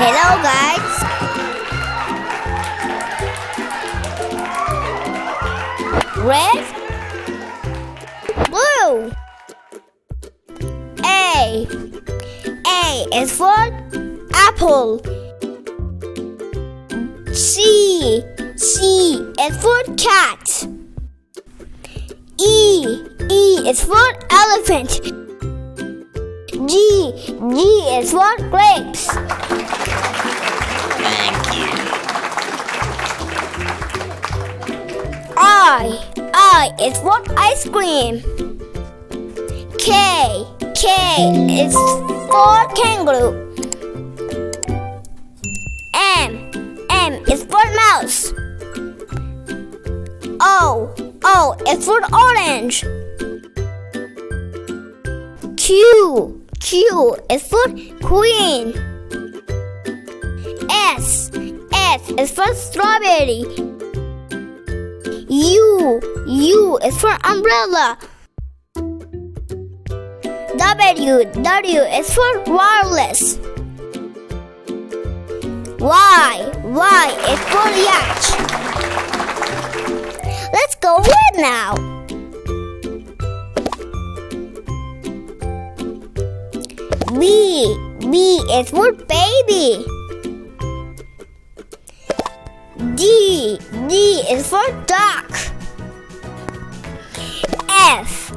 Hello guys. Red, blue. A is for apple. C is for cat. E is for elephant. G is for grapes. Thank you. I is for ice cream. K is for kangaroo. M is for mouse. O is for orange. Q is for queen. S is for strawberry. U is for umbrella. W is for wireless. Y is for yacht. Let's go red now. B is for baby. D is for duck. F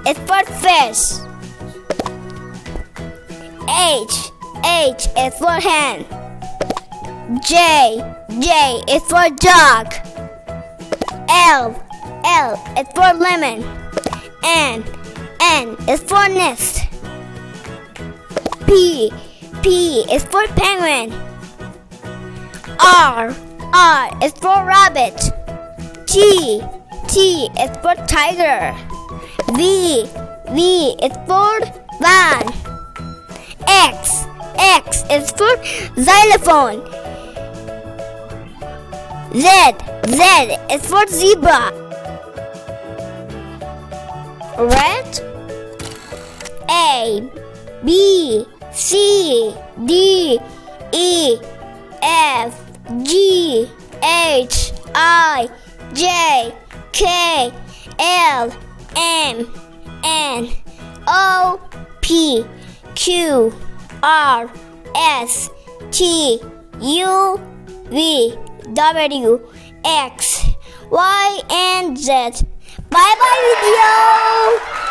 is for fish. H is for hen. J is for dog. L is for lemon. N is for nest. P is for penguin. R is for rabbit. T is for tiger. V is for van. X is for xylophone. Z is for zebra. Red. A B C D E F G H I J K L M N O P Q R S T U V W X Y and Z. Bye bye video.